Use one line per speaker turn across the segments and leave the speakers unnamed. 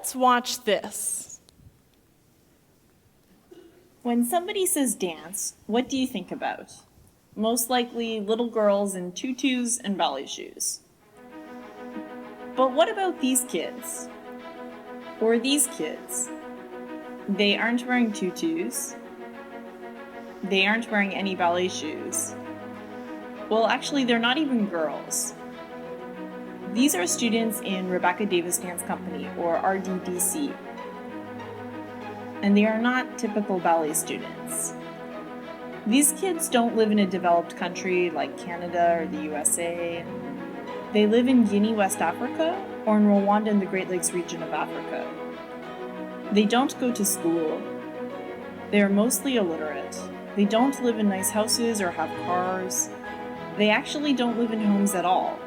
let's watch this. When somebody says dance, what do you think about? Most likely little girls in tutus and ballet shoes. But what about these kids? Or these kids? They aren't wearing tutus. They aren't wearing any ballet shoes. Well, actually, they're not even girls. These are students in Rebecca Davis Dance Company, or RDDC. And they are not typical ballet students. These kids don't live in a developed country like Canada or the USA. They live in Guinea, West Africa, or in Rwanda in the Great Lakes region of Africa. They don't go to school. They are mostly illiterate. They don't live in nice houses or have cars. They actually don't live in homes at all.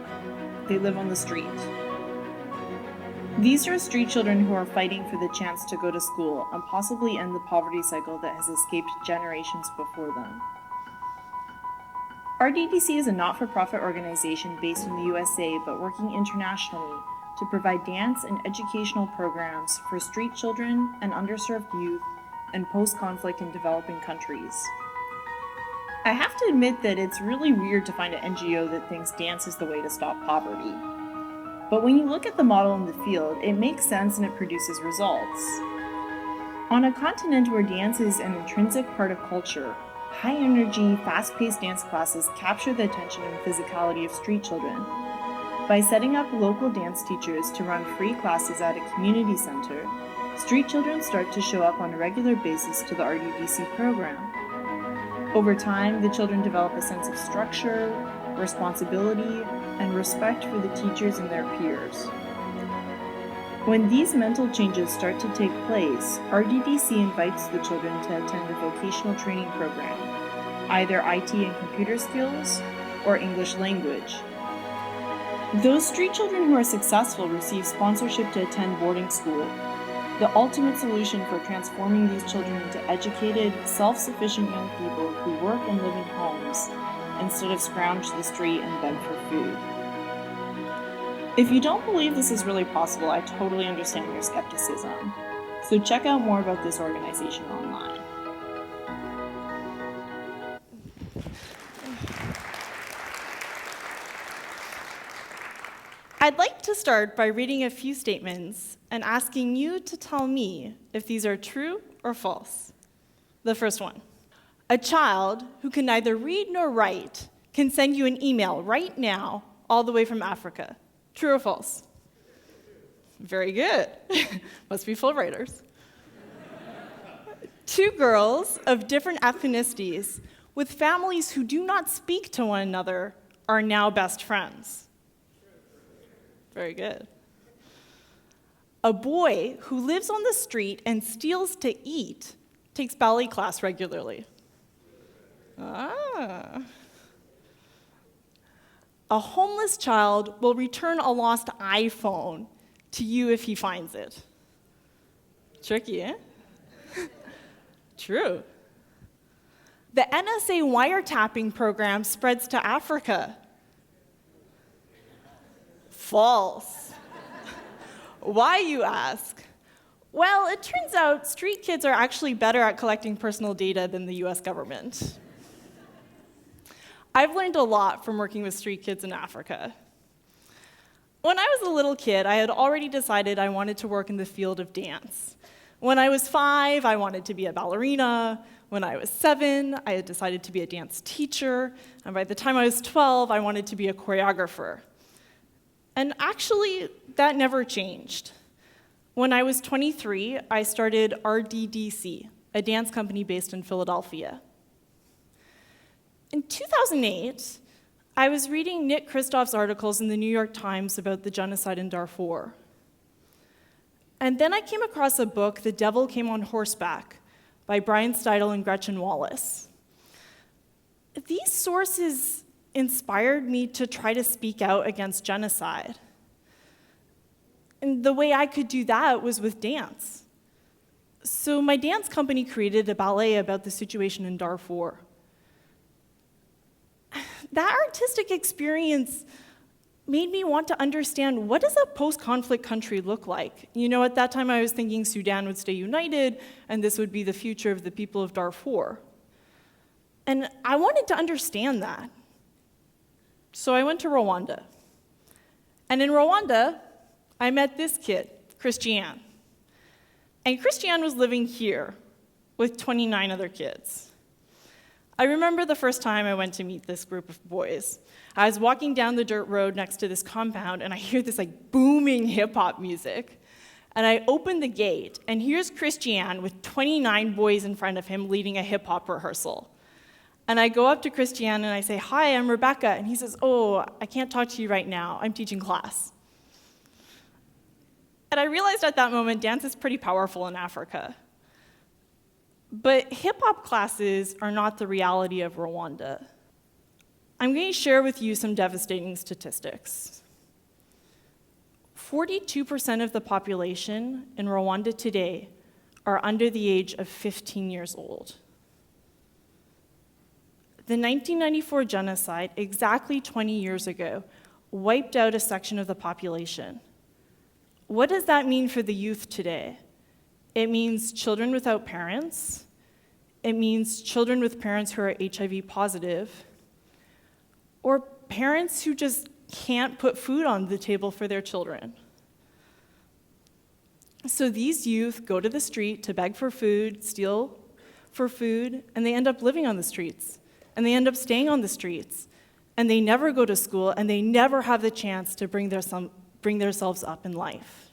They live on the street. These are street children who are fighting for the chance to go to school and possibly end the poverty cycle that has escaped generations before them. RDDC is a not-for-profit organization based in the USA but working internationally to provide dance and educational programs for street children and underserved youth and post-conflict in developing countries. I have to admit that it's really weird to find an NGO that thinks dance is the way to stop poverty. But when you look at the model in the field, it makes sense and it produces results. On a continent where dance is an intrinsic part of culture, high-energy, fast-paced dance classes capture the attention and physicality of street children. By setting up local dance teachers to run free classes at a community center, street children start to show up on a regular basis to the RDDC program. Over time, the children develop a sense of structure, responsibility, and respect for the teachers and their peers. When these mental changes start to take place, RDDC invites the children to attend a vocational training program, either IT and computer skills or English language. Those street children who are successful receive sponsorship to attend boarding school, the ultimate solution for transforming these children into educated, self-sufficient young people who work and live in homes instead of scrounge the street and beg for food. If you don't believe this is really possible, I totally understand your skepticism. So check out more about this organization online. I'd like to start by reading a few statements and asking you to tell me if these are true or false. The first one. A child who can neither read nor write can send you an email right now, all the way from Africa. True or false? Very good. Must be Fulbrighters. Two girls of different ethnicities with families who do not speak to one another are now best friends. Very good. A boy who lives on the street and steals to eat takes ballet class regularly. Ah. A homeless child will return a lost iPhone to you if he finds it. Tricky, eh? True. The NSA wiretapping program spreads to Africa. False. Why, you ask? Well, it turns out street kids are actually better at collecting personal data than the US government. I've learned a lot from working with street kids in Africa. When I was a little kid, I had already decided I wanted to work in the field of dance. When I was 5, I wanted to be a ballerina. When I was 7, I had decided to be a dance teacher. And by the time I was 12, I wanted to be a choreographer. And actually, that never changed. When I was 23, I started RDDC, a dance company based in Philadelphia. In 2008, I was reading Nick Kristof's articles in the New York Times about the genocide in Darfur. And then I came across a book, The Devil Came on Horseback, by Brian Steidel and Gretchen Wallace. These sources inspired me to try to speak out against genocide. And the way I could do that was with dance. So my dance company created a ballet about the situation in Darfur. That artistic experience made me want to understand, what does a post-conflict country look like? At that time I was thinking Sudan would stay united, and this would be the future of the people of Darfur. And I wanted to understand that. So I went to Rwanda. And in Rwanda, I met this kid, Christiane. And Christiane was living here with 29 other kids. I remember the first time I went to meet this group of boys. I was walking down the dirt road next to this compound, and I hear this booming hip-hop music. And I open the gate, and here's Christiane with 29 boys in front of him leading a hip-hop rehearsal. And I go up to Christiane and I say, "Hi, I'm Rebecca." And he says, "Oh, I can't talk to you right now. I'm teaching class." And I realized at that moment, dance is pretty powerful in Africa. But hip-hop classes are not the reality of Rwanda. I'm going to share with you some devastating statistics. 42% of the population in Rwanda today are under the age of 15 years old. The 1994 genocide, exactly 20 years ago, wiped out a section of the population. What does that mean for the youth today? It means children without parents. It means children with parents who are HIV positive, or parents who just can't put food on the table for their children. So these youth go to the street to beg for food, steal for food, and they end up living on the streets. And they end up staying on the streets. And they never go to school, and they never have the chance to bring themselves up in life.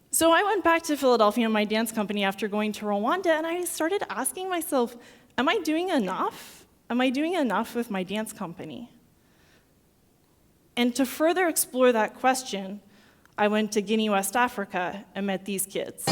So I went back to Philadelphia in my dance company after going to Rwanda, and I started asking myself, am I doing enough? Am I doing enough with my dance company? And to further explore that question, I went to Guinea, West Africa, and met these kids.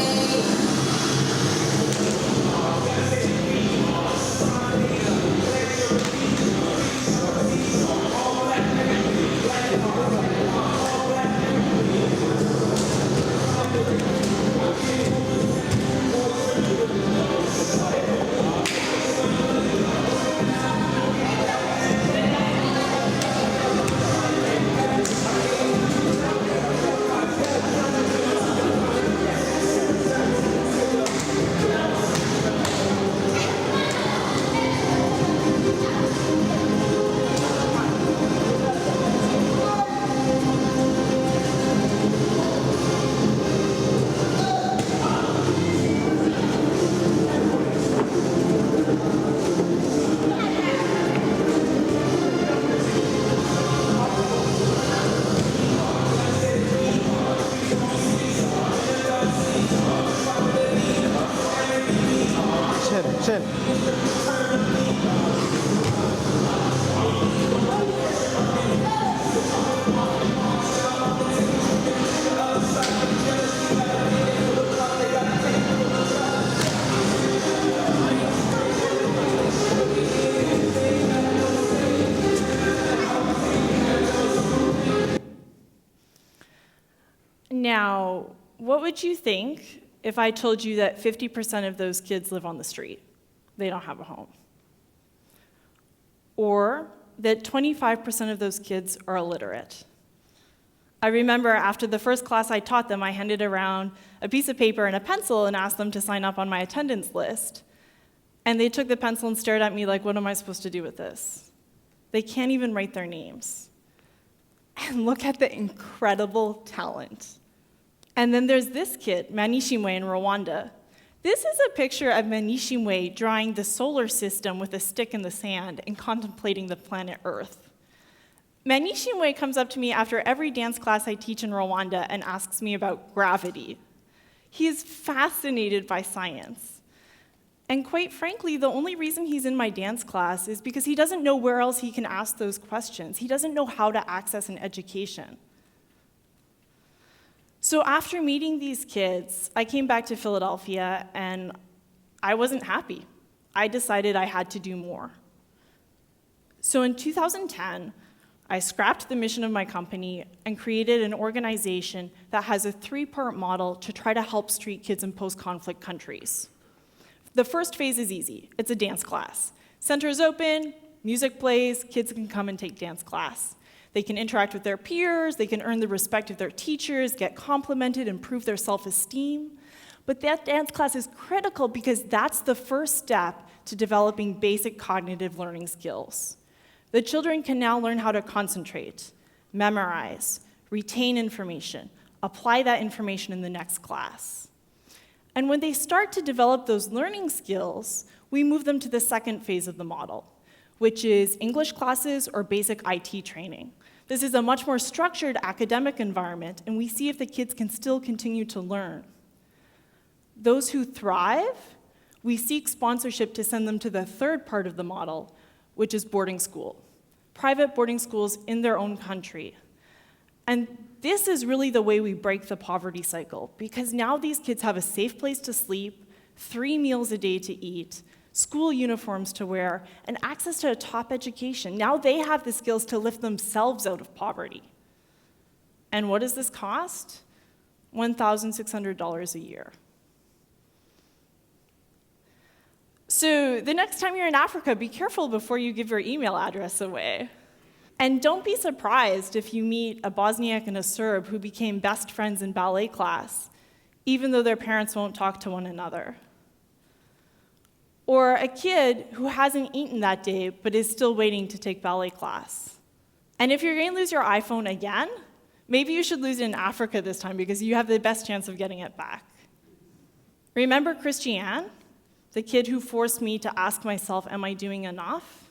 Chin.
Now, what would you think if I told you that 50% of those kids live on the street? They don't have a home. Or that 25% of those kids are illiterate. I remember after the first class I taught them, I handed around a piece of paper and a pencil and asked them to sign up on my attendance list. And they took the pencil and stared at me like, what am I supposed to do with this? They can't even write their names. And look at the incredible talent. And then there's this kid, Manishimwe in Rwanda. This is a picture of Manishimwe drawing the solar system with a stick in the sand and contemplating the planet Earth. Manishimwe comes up to me after every dance class I teach in Rwanda and asks me about gravity. He is fascinated by science. And quite frankly, the only reason he's in my dance class is because he doesn't know where else he can ask those questions. He doesn't know how to access an education. So after meeting these kids, I came back to Philadelphia and I wasn't happy. I decided I had to do more. So in 2010, I scrapped the mission of my company and created an organization that has a 3-part model to try to help street kids in post-conflict countries. The first phase is easy. It's a dance class. Center is open, music plays, kids can come and take dance class.
They can interact with their peers, they can earn the respect of their teachers, get complimented, improve their self-esteem. But that dance class is critical because that's the first step to developing basic cognitive learning skills. The children can now learn how to concentrate, memorize, retain information, apply that information in the next class. And when they start to develop those learning skills, we move them to the second phase of the model, which is English classes or basic IT training. This is a much more structured academic environment, and we see if the kids can still continue to learn. Those who thrive, we seek sponsorship to send them to the third part of the model, which is boarding school. Private boarding schools in their own country. And this is really the way we break the poverty cycle, because now these kids have a safe place to sleep, 3 meals a day to eat, school uniforms to wear, and access to a top education. Now they have the skills to lift themselves out of poverty. And what does this cost? $1,600 a year. So the next time you're in Africa, be careful before you give your email address away. And don't be surprised if you meet a Bosniak and a Serb who became best friends in ballet class, even though their parents won't talk to one another. Or a kid who hasn't eaten that day but is still waiting to take ballet class. And if you're going to lose your iPhone again, maybe you should lose it in Africa this time because you have the best chance of getting it back. Remember Christiane, the kid who forced me to ask myself, am I doing enough?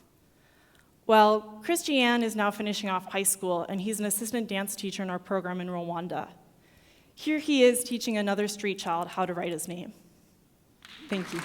Well, Christiane is now finishing off high school, and he's an assistant dance teacher in our program in Rwanda. Here he is teaching another street child how to write his name. Thank you.